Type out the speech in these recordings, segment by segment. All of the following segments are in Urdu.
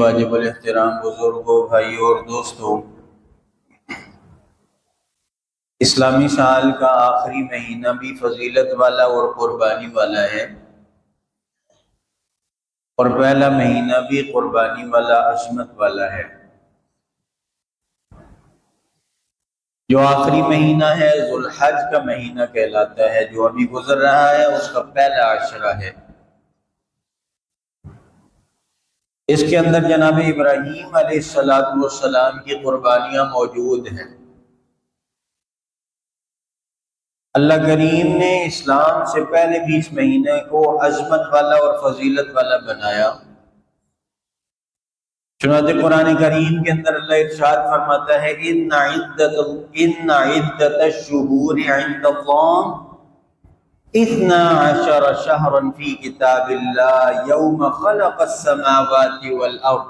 واجب الاحترام بزرگوں، بھائیوں اور دوستوں، اسلامی سال کا آخری مہینہ بھی فضیلت والا اور قربانی والا ہے، اور پہلا مہینہ بھی قربانی والا، عظمت والا ہے۔ جو آخری مہینہ ہے ذو الحج کا مہینہ کہلاتا ہے، جو ابھی گزر رہا ہے اس کا پہلا عشرہ ہے۔ اس کے اندر جناب ابراہیم علیہ السلام کی قربانیاں موجود ہیں۔ اللہ کریم نے اسلام سے پہلے بھی اس مہینے کو عظمت والا اور فضیلت والا بنایا۔ چنانچہ قرآن کریم کے اندر اللہ ارشاد فرماتا ہے ان عدت الشہور عند اللہ 12 شہرا فی کتاب اللہ یوم خلق السماوات والارض،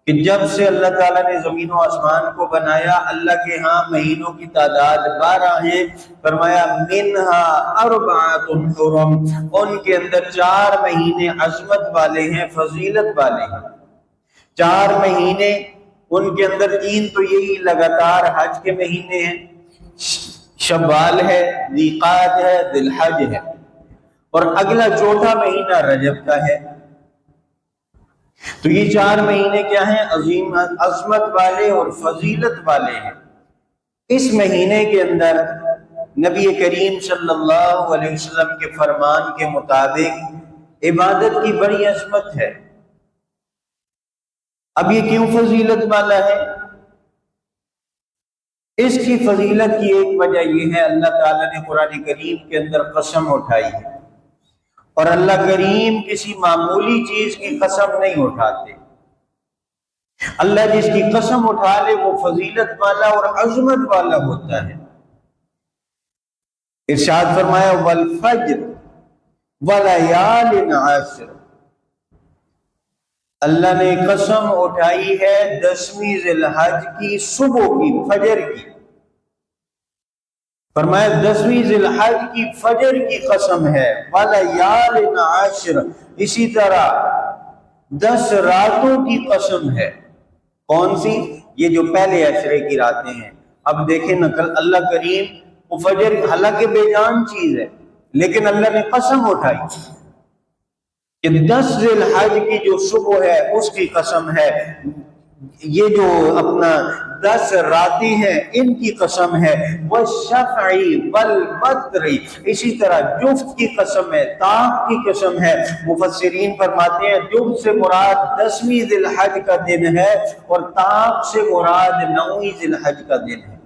کہ جب سے اللہ تعالیٰ نے زمین و آسمان کو بنایا اللہ کے ہاں مہینوں کی تعداد 12 ہیں۔ فرمایا منہا اربعۃ حرم، ان کے اندر 4 مہینے عظمت والے ہیں، فضیلت والے ہیں۔ 4 مہینے ان کے اندر 3 تو یہی لگاتار حج کے مہینے ہیں، شوال ہے، ذی قعدہ ہے، ذی الحج ہے، اور اگلا چوتھا مہینہ رجب کا ہے۔ تو یہ 4 مہینے کیا ہیں؟ عظیم عظمت والے اور فضیلت والے ہیں۔ اس مہینے کے اندر نبی کریم صلی اللہ علیہ وسلم کے فرمان کے مطابق عبادت کی بڑی عظمت ہے۔ اب یہ کیوں فضیلت والا ہے؟ اس کی فضیلت کی ایک وجہ یہ ہے، اللہ تعالیٰ نے قرآن کریم کے اندر قسم اٹھائی ہے، اور اللہ کریم کسی معمولی چیز کی قسم نہیں اٹھاتے۔ اللہ جس کی قسم اٹھا لے وہ فضیلت والا اور عظمت والا ہوتا ہے۔ ارشاد فرمایا والفجر ولیال عشر، اللہ نے قسم اٹھائی ہے 10ویں ذی الحج کی صبح کی، فجر کی۔ فرمایا 10ویں ذی الحج کی فجر کی قسم ہے، ولیال عشر، اسی طرح 10 راتوں کی قسم ہے۔ کون سی؟ یہ جو پہلے عشرے کی راتیں ہیں۔ اب دیکھیں نقل اللہ کریم وہ فجر حالانکہ بے جان چیز ہے، لیکن اللہ نے قسم اٹھائی کہ 10 ذی الحج کی جو صبح ہے اس کی قسم ہے، یہ جو اپنا 10 راتیں ہیں ان کی قسم ہے، والشفع والوتر، اسی طرح جفت کی قسم ہے، طاق کی قسم ہے۔ مفسرین فرماتے ہیں جفت سے مراد 10ویں ذی الحج کا دن ہے، اور طاق سے مراد 9ویں ذی الحج کا دن ہے۔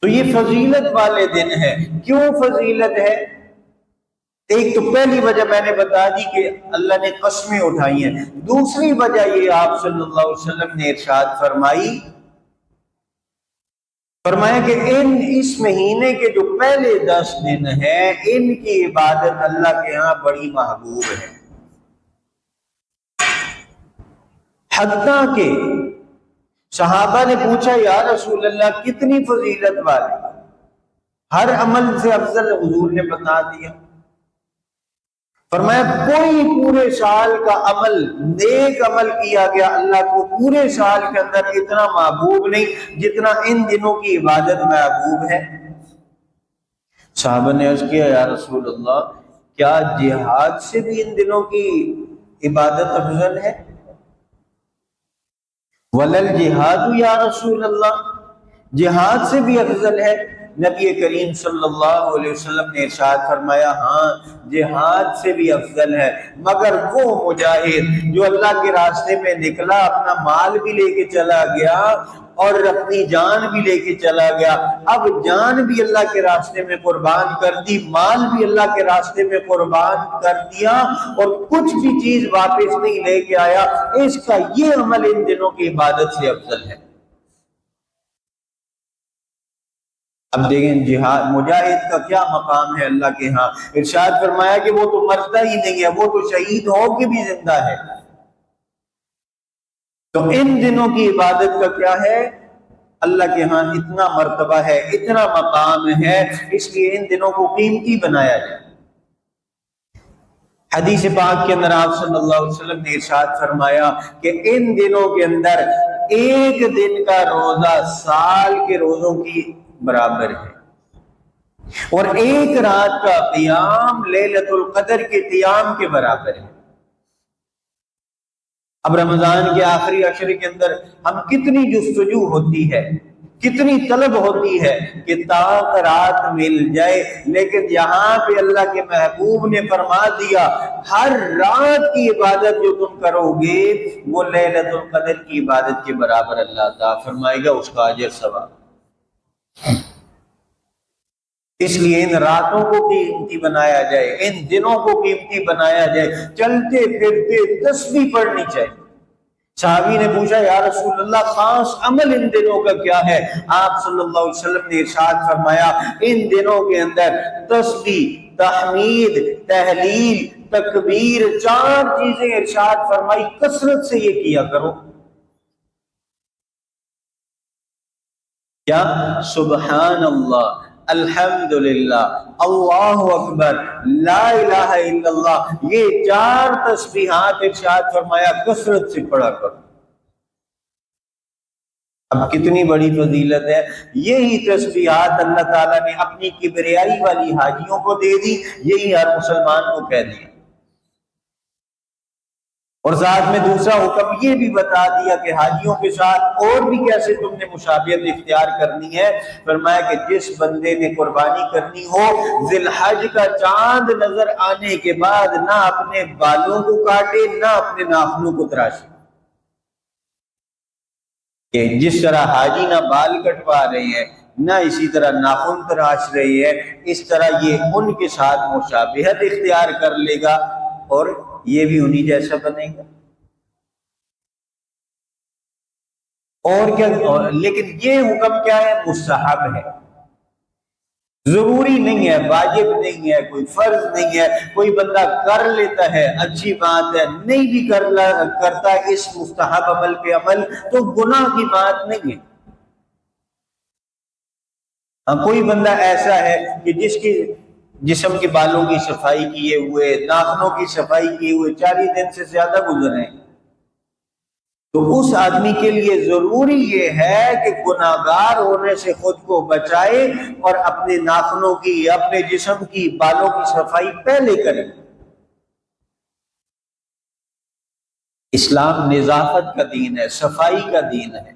تو یہ فضیلت والے دن ہے۔ کیوں فضیلت ہے؟ ایک تو پہلی وجہ میں نے بتا دی کہ اللہ نے قسمیں اٹھائی ہیں، دوسری وجہ یہ آپ صلی اللہ علیہ وسلم نے ارشاد فرمایا کہ اس مہینے کے جو پہلے 10 دن ہیں ان کی عبادت اللہ کے ہاں بڑی محبوب ہے، حتیٰ کہ صحابہ نے پوچھا یا رسول اللہ کتنی فضیلت والے؟ ہر عمل سے افضل حضور نے بتا دیا۔ فرمایا کوئی پورے سال کا عمل، نیک عمل کیا گیا اللہ کو پورے سال کے اندر اتنا محبوب نہیں جتنا ان دنوں کی عبادت محبوب ہے۔ صحابہ نے عرض کیا یا رسول اللہ کیا جہاد سے بھی ان دنوں کی عبادت افضل ہے؟ وَلَلْ جِہَادُ یا رسول اللہ، جہاد سے بھی افضل ہے؟ نبی کریم صلی اللہ علیہ وسلم نے ارشاد فرمایا ہاں جہاد سے بھی افضل ہے، مگر وہ مجاہد جو اللہ کے راستے میں نکلا، اپنا مال بھی لے کے چلا گیا اور اپنی جان بھی لے کے چلا گیا، اب جان بھی اللہ کے راستے میں قربان کر دی، مال بھی اللہ کے راستے میں قربان کر دیا، اور کچھ بھی چیز واپس نہیں لے کے آیا، اس کا یہ عمل ان دنوں کی عبادت سے افضل ہے۔ اب دیکھیں جہاد مجاہد کا کیا مقام ہے اللہ کے ہاں۔ ارشاد فرمایا کہ وہ تو مرتا ہی نہیں ہے، وہ تو شہید ہو کے بھی زندہ ہے۔ تو ان دنوں کی عبادت کا کیا ہے؟ اللہ کے ہاں اتنا مرتبہ ہے، اتنا مقام ہے، اس لیے ان دنوں کو قیمتی بنایا جائے۔ حدیث پاک کے اندر آپ صلی اللہ علیہ وسلم نے ارشاد فرمایا کہ ان دنوں کے اندر ایک دن کا روزہ سال کے روزوں کی برابر ہے، اور ایک رات کا قیام لیلۃ القدر کے قیام کے برابر ہے۔ اب رمضان کے آخری عشرے کے اندر ہم کتنی جستجو ہوتی ہے، کتنی طلب ہوتی ہے کہ تاک رات مل جائے، لیکن یہاں پہ اللہ کے محبوب نے فرما دیا ہر رات کی عبادت جو تم کرو گے وہ لیلۃ القدر کی عبادت کے برابر اللہ تعالیٰ فرمائے گا، اس کا اجر ثواب۔ اس لیے ان راتوں کو قیمتی بنایا جائے، ان دنوں کو قیمتی بنایا جائے، چلتے پھرتے تسبیح پڑھنی چاہیے۔ صحابی نے پوچھا یا رسول اللہ خاص عمل ان دنوں کا کیا ہے؟ آپ صلی اللہ علیہ وسلم نے ارشاد فرمایا ان دنوں کے اندر تسبیح، تحمید، تہلیل، تکبیر، 4 چیزیں ارشاد فرمائی، کثرت سے یہ کیا کرو۔ کیا؟ سبحان اللہ، الحمدللہ، اللہ اکبر، لا الہ الا اللہ، یہ 4 تسبیحات ارشاد فرمایا کثرت سے پڑھا کرو۔ اب کتنی بڑی فضیلت ہے، یہی تسبیحات اللہ تعالیٰ نے اپنی کبریائی والی حاجیوں کو دے دی، یہی ہر مسلمان کو کہہ دیا، اور ساتھ میں دوسرا حکم یہ بھی بتا دیا کہ حاجیوں کے ساتھ اور بھی کیسے تم نے مشابہت اختیار کرنی ہے۔ فرمایا کہ جس بندے نے قربانی کرنی ہو ذی الحج کا چاند نظر آنے کے بعد نہ اپنے بالوں کو کاٹے نہ اپنے ناخنوں کو تراشے، کہ جس طرح حاجی نہ بال کٹوا رہے ہیں نہ اسی طرح ناخن تراش رہی ہے، اس طرح یہ ان کے ساتھ مشابہت اختیار کر لے گا اور یہ بھی انہی جیسا بنے گا۔ اور کیا؟ لیکن یہ حکم کیا ہے؟ مستحب ہے، ضروری نہیں ہے، واجب نہیں ہے، کوئی فرض نہیں ہے۔ کوئی بندہ کر لیتا ہے اچھی بات ہے، نہیں بھی کرتا اس مستحب عمل پہ عمل تو گناہ کی بات نہیں ہے۔ کوئی بندہ ایسا ہے کہ جس کی جسم کے بالوں کی صفائی کیے ہوئے، ناخنوں کی صفائی کیے ہوئے 40 دن سے زیادہ گزرے ہیں، تو اس آدمی کے لیے ضروری یہ ہے کہ گناہگار ہونے سے خود کو بچائے اور اپنے ناخنوں کی، اپنے جسم کی، بالوں کی صفائی پہلے کرے۔ اسلام نظافت کا دین ہے، صفائی کا دین ہے۔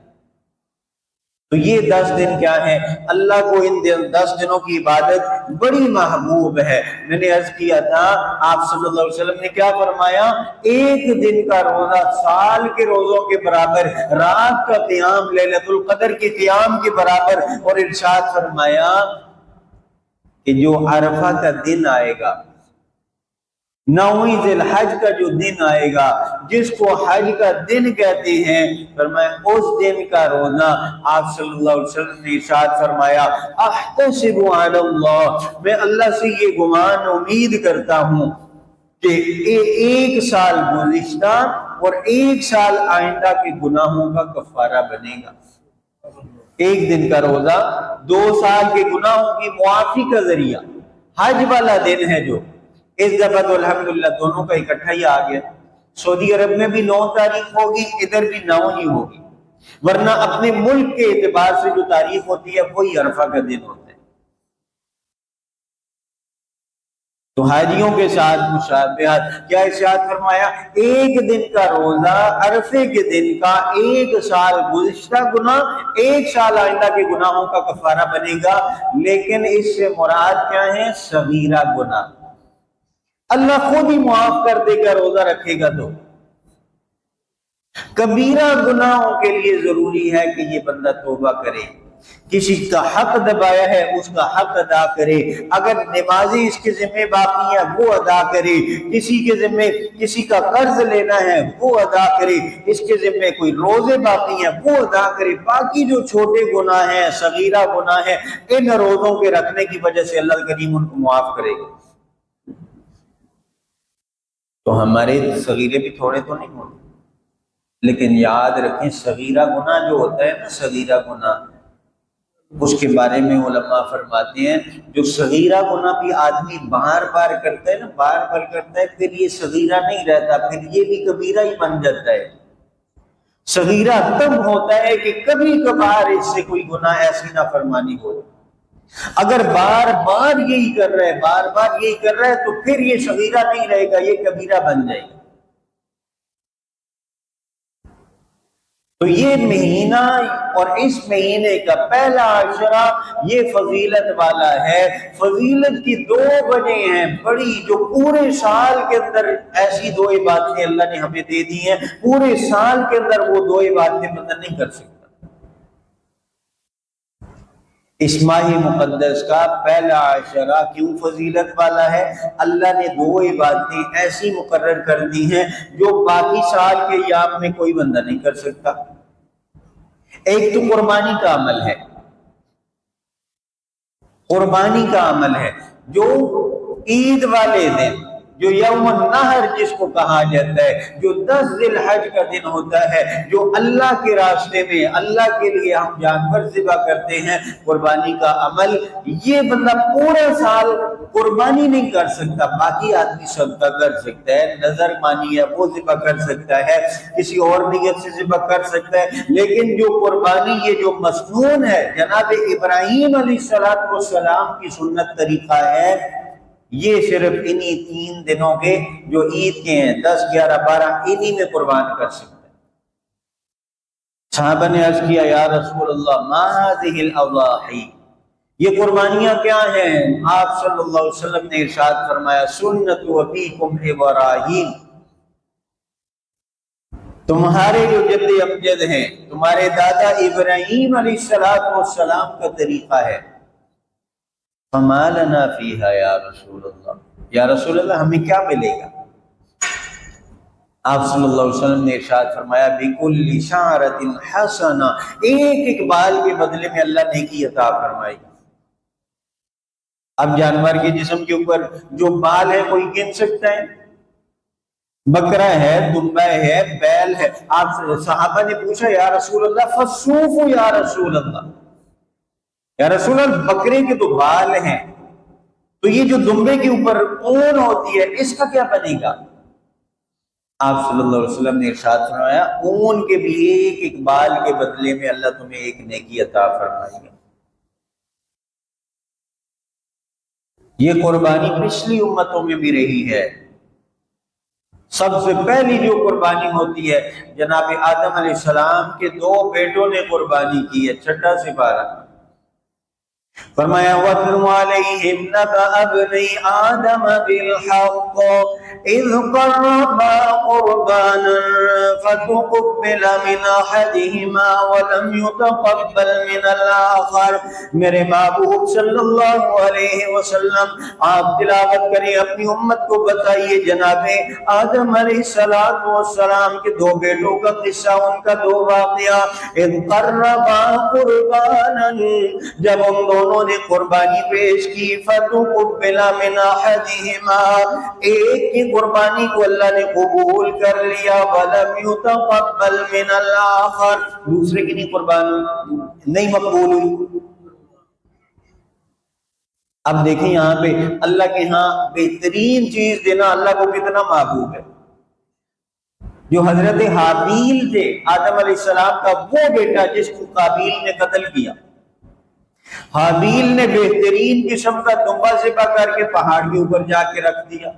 تو یہ 10 دن کیا ہے؟ اللہ کو ان 10 دنوں کی عبادت بڑی محبوب ہے۔ میں نے عرض کیا تھا آپ صلی اللہ علیہ وسلم نے کیا فرمایا؟ ایک دن کا روزہ سال کے روزوں کے برابر، رات کا قیام لیلۃ القدر کے قیام کے برابر، اور ارشاد فرمایا کہ جو عرفہ کا دن آئے گا، 9ویں ذی الحج کا جو دن آئے گا جس کو حج کا دن کہتے ہیں، فرمایا اس دن کا روزہ آپ صلی اللہ علیہ وسلم نے ارشاد فرمایا احتسب علی اللہ، میں اللہ سے یہ گمان امید کرتا ہوں کہ ایک سال گزشتہ اور ایک سال آئندہ کے گناہوں کا کفارہ بنے گا۔ ایک دن کا روزہ 2 سال کے گناہوں کی معافی کا ذریعہ، حج والا دن ہے جو اس دفعہ تو الحمدللہ دونوں کا اکٹھا ہی آ گیا۔ سعودی عرب میں بھی 9 تاریخ ہوگی، ادھر بھی 9 ہی ہوگی، ورنہ اپنے ملک کے اعتبار سے جو تاریخ ہوتی ہے وہی عرفہ کا دن ہوتا ہے۔ تو حاجیوں کے ساتھ مشابہت کیا ارشاد فرمایا؟ ایک دن کا روزہ عرفے کے دن کا ایک سال گزشتہ گناہ، ایک سال آئندہ کے گناہوں کا کفارہ بنے گا۔ لیکن اس سے مراد کیا ہے؟ صغیرہ گناہ، اللہ خود ہی معاف کر دے گا روزہ رکھے گا تو۔ کبیرہ گناہوں کے لیے ضروری ہے کہ یہ بندہ توبہ کرے، کسی کا حق دبایا ہے اس کا حق ادا کرے، اگر نمازیں اس کے ذمہ باقی ہیں وہ ادا کرے، کسی کے ذمہ کسی کا قرض لینا ہے وہ ادا کرے، اس کے ذمہ کوئی روزے باقی ہیں وہ ادا کرے۔ باقی جو چھوٹے گناہ ہیں، صغیرہ گناہ ہیں، ان روزوں کے رکھنے کی وجہ سے اللہ کریم ان کو معاف کرے گا۔ تو ہمارے صغیرے بھی تھوڑے تو نہیں ہوتے، لیکن یاد رکھیں صغیرہ گناہ جو ہوتا ہے نا، صغیرہ گناہ اس کے بارے میں علماء فرماتے ہیں جو صغیرہ گناہ بھی آدمی بار بار کرتا ہے نا، بار بار کرتا ہے، پھر یہ صغیرہ نہیں رہتا، پھر یہ بھی کبیرہ ہی بن جاتا ہے۔ صغیرہ تب ہوتا ہے کہ کبھی کبھار اس سے کوئی گناہ ایسی نافرمانی ہو جائے۔ اگر بار بار یہی کر رہا ہے، بار بار یہی کر رہا ہے، تو پھر یہ صغیرہ نہیں رہے گا، یہ کبیرہ بن جائے گا۔ تو یہ مہینہ اور اس مہینے کا پہلا عشرہ یہ فضیلت والا ہے۔ فضیلت کی دو وجہ ہیں بڑی، جو پورے سال کے اندر ایسی دو عبادتیں اللہ نے ہمیں دے دی ہیں، پورے سال کے اندر وہ دو عبادتیں بندہ نہیں کر سکتا۔ اس ماہ مقدس کا پہلا عشرہ کیوں فضیلت والا ہے؟ اللہ نے دو عبادتیں ایسی مقرر کر دی ہیں جو باقی سال کے ایام میں کوئی بندہ نہیں کر سکتا۔ ایک تو قربانی کا عمل ہے، قربانی کا عمل ہے جو عید والے دن، جو یوم النحر جس کو کہا جاتا ہے، جو 10 ذی الحج کا دن ہوتا ہے، جو اللہ کے راستے میں اللہ کے لیے ہم جانور ذبح کرتے ہیں، قربانی کا عمل، یہ بندہ پورا سال قربانی نہیں کر سکتا۔ باقی آدمی صدقہ کر سکتا ہے، نظر مانی ہے وہ ذبح کر سکتا ہے، کسی اور نیت سے ذبح کر سکتا ہے، لیکن جو قربانی یہ جو مسنون ہے، جناب ابراہیم علیہ السلام کی سنت طریقہ ہے، یہ صرف انہی 3 دنوں کے جو عید کے ہیں 10، 11، 12 انہی میں قربان کر سکتا ہے۔ صحابہ نے عرض کیا یا رسول اللہ ما هذه الاضاحی، یہ قربانیاں کیا ہیں؟ آپ صلی اللہ علیہ وسلم نے ارشاد فرمایا سنت ابیکم ابراہیم، تمہارے جو جد امجد ہیں، تمہارے دادا ابراہیم علیہ السلام کا طریقہ ہے۔ فما لنا فیہا یا رسول اللہ، یا رسول اللہ ہمیں کیا ملے گا؟ آپ صلی اللہ علیہ وسلم نے ارشاد فرمایا بِكُلِّ شَعْرَةٍ حَسَنَةٍ، ایک ایک بال کے بدلے میں اللہ نیکی عطا فرمائی۔ اب جانور کے جسم کے اوپر جو بال ہے کوئی گن سکتا ہے؟ بکرا ہے، دمبا ہے، بیل ہے۔ آپ صحابہ نے پوچھا یا رسول اللہ فَالصُّوفُ یا رسول اللہ، یا رسول اللہ بکرے کے تو بال ہیں، تو یہ جو دمبے کے اوپر اون ہوتی ہے اس کا کیا بنے گا؟ آپ صلی اللہ علیہ وسلم نے ارشاد فرمایا اون کے بھی ایک ایک بال کے بدلے میں اللہ تمہیں ایک نیکی عطا فرمائے گا۔ یہ قربانی پچھلی امتوں میں بھی رہی ہے۔ سب سے پہلی جو قربانی ہوتی ہے جناب آدم علیہ السلام کے 2 بیٹوں نے قربانی کی ہے، 6 سپارہ فرمایا وَاتْلُ عَلَيْهِمْ نَبَأَ ابْنَيْ آدَمَ بِالْحَقِّ إِذْ قَرَّبَا قُرْبَانًا فَتُقُبِّلَ مِنْ أَحَدِهِمَا وَلَمْ يُتَقَبَّلْ مِنَ الْآخَرِ۔ میرے محبوب صلی اللہ علیہ وسلم آپ تلاوت کریں، اپنی امت کو بتائیے جناب آدم علیہ السلام کے 2 بیٹوں کا قصہ، ان کا 2 واقعہ۔ اِذْ قَرَّبَا قُرْبَانًا، جب ان دونوں نے قربانی پیش کی، فَتُقُبِّلَ مِنْ أَحَدِهِمَا، ایک کی قربانی کو اللہ نے قبول کر لیا، وَلَمْ يُتَقَبَّلْ مِنَ الْآخَرِ، دوسرے کی نہیں قربانی نہیں مقبول ہوئی۔ اب دیکھیں یہاں پہ اللہ کے ہاں بہترین چیز دینا اللہ کو کتنا محبوب ہے۔ جو حضرت حابیل تھے آدم علیہ السلام کا وہ بیٹا جس کو قابیل نے قتل کیا، حابیل نے بہترین قسم کا دمبا ذبح کر کے پہاڑ کے اوپر جا کے رکھ دیا۔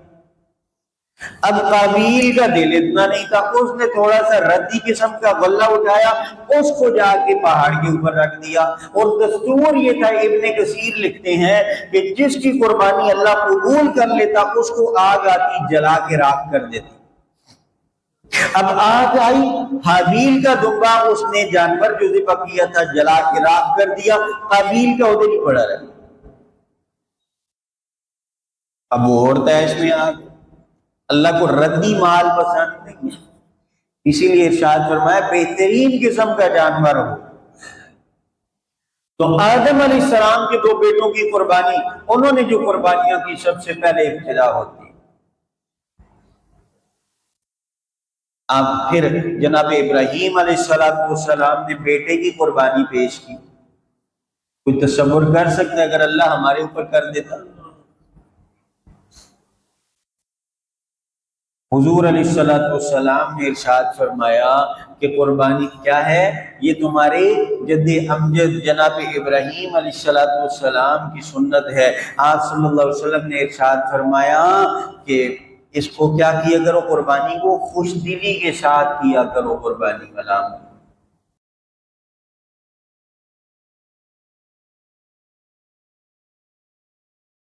اب قابیل کا دل اتنا نہیں تھا، اس نے تھوڑا سا ردی قسم کا غلہ اٹھایا، اس کو جا کے پہاڑ کے اوپر رکھ دیا۔ اور دستور یہ تھا، ابن کثیر لکھتے ہیں کہ جس کی قربانی اللہ قبول کر لیتا اس کو آگ آتی جلا کے راکھ کر دیتی۔ اب آگ آئی، حابیل کا دمبا اس نے جانور جو ذبح کیا تھا جلا کے راکھ کر دیا، قابیل کا ادھر ہی پڑا رہا۔ اب وہ ہوتا ہے اس میں آگ، اللہ کو ردی مال پسند نہیں ہے، اسی لیے ارشاد فرمایا بہترین قسم کا جانور ہو۔ تو آدم علیہ السلام کے 2 بیٹوں کی قربانی، انہوں نے جو قربانیاں کی سب سے پہلے ابتدا ہوتی۔ اب پھر جناب ابراہیم علیہ السلام نے بیٹے کی قربانی پیش کی۔ کوئی تصور کر سکتا ہے اگر اللہ ہمارے اوپر کر دیتا؟ حضور علیہ الصلوۃ والسلام نے ارشاد فرمایا کہ قربانی کیا ہے؟ یہ تمہارے جد امجد جناب ابراہیم علیہ الصلوۃ والسلام کی سنت ہے۔ آپ صلی اللہ علیہ وسلم نے ارشاد فرمایا کہ اس کو کیا کیا کرو، قربانی کو خوش دلی کے ساتھ کیا کرو قربانی والا۔